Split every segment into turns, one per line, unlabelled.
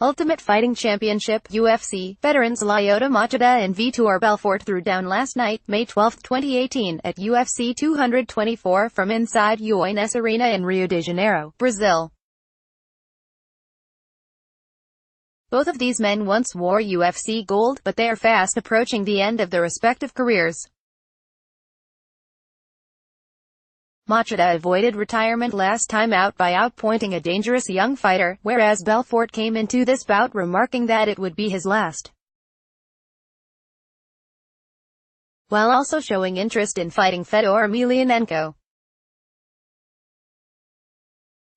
Ultimate Fighting Championship (UFC) veterans Lyoto Machida and Vitor Belfort threw down last night, May 12, 2018, at UFC 224 from inside Ioannis Arena in Rio de Janeiro, Brazil. Both of these men once wore UFC gold, but they are fast approaching the end of their respective careers. Machida avoided retirement last time out by outpointing a dangerous young fighter, whereas Belfort came into this bout remarking that it would be his last, while also showing interest in fighting Fedor Emelianenko.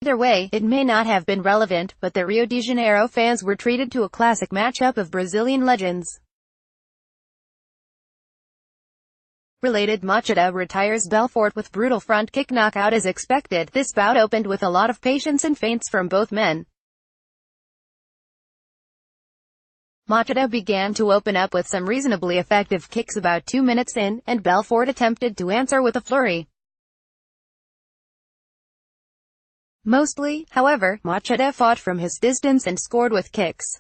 Either way, it may not have been relevant, but the Rio de Janeiro fans were treated to a classic matchup of Brazilian legends. Related: Machida retires Belfort with brutal front kick knockout as expected. This bout opened with a lot of patience and feints from both men. Machida began to open up with some reasonably effective kicks about 2 minutes in, and Belfort attempted to answer with a flurry. Mostly, however, Machida fought from his distance and scored with kicks.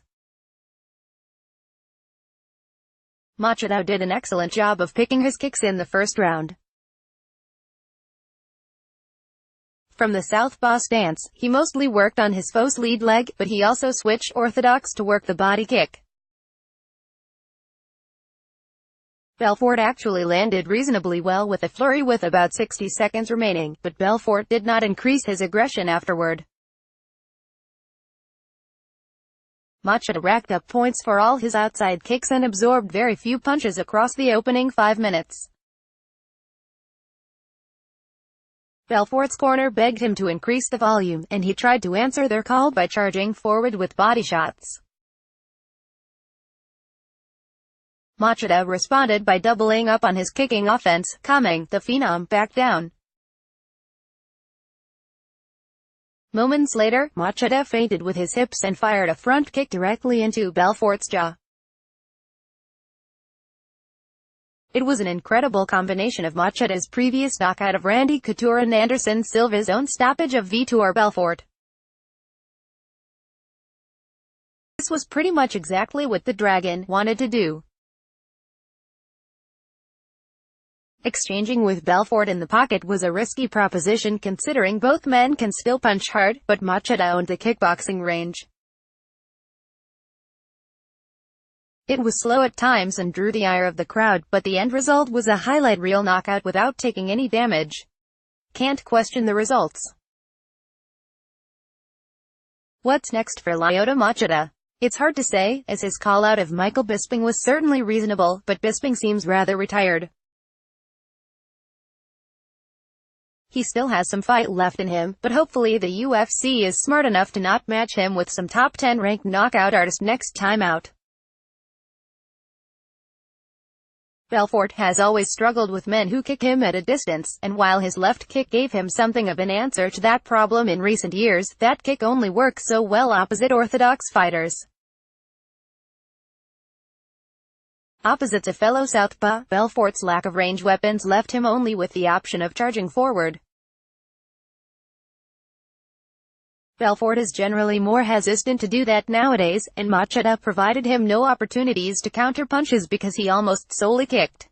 Machida did an excellent job of picking his kicks in the first round. From the southpaw stance, he mostly worked on his foe's lead leg, but he also switched orthodox to work the body kick. Belfort actually landed reasonably well with a flurry with about 60 seconds remaining, but Belfort did not increase his aggression afterward. Machida racked up points for all his outside kicks and absorbed very few punches across the opening 5 minutes. Belfort's corner begged him to increase the volume, and he tried to answer their call by charging forward with body shots. Machida responded by doubling up on his kicking offense, calming the Phenom back down. Moments later, Machida feinted with his hips and fired a front kick directly into Belfort's jaw. It was an incredible combination of Machida's previous knockout of Randy Couture and Anderson Silva's own stoppage of Vitor Belfort. This was pretty much exactly what the Dragon wanted to do. Exchanging with Belfort in the pocket was a risky proposition considering both men can still punch hard, but Machida owned the kickboxing range. It was slow at times and drew the ire of the crowd, but the end result was a highlight reel knockout without taking any damage. Can't question the results. What's next for Lyoto Machida? It's hard to say, as his call-out of Michael Bisping was certainly reasonable, but Bisping seems rather retired. He still has some fight left in him, but hopefully the UFC is smart enough to not match him with some top 10 ranked knockout artist next time out. Belfort has always struggled with men who kick him at a distance, and while his left kick gave him something of an answer to that problem in recent years, that kick only works so well opposite orthodox fighters. Opposite to fellow southpaw, Belfort's lack of range weapons left him only with the option of charging forward. Belfort is generally more hesitant to do that nowadays, and Machida provided him no opportunities to counter punches because he almost solely kicked.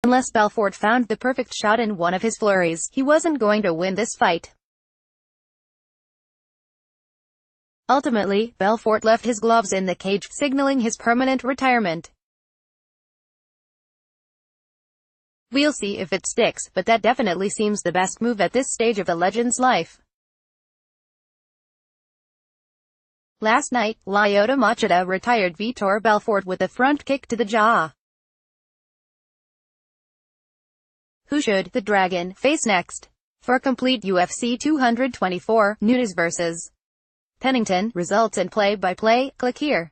Unless Belfort found the perfect shot in one of his flurries, he wasn't going to win this fight. Ultimately, Belfort left his gloves in the cage, signaling his permanent retirement. We'll see if it sticks, but that definitely seems the best move at this stage of the legend's life. Last night, Lyoto Machida retired Vitor Belfort with a front kick to the jaw. Who should the Dragon face next? For complete UFC 224, Nunes vs. Pennington, results and play-by-play, click here.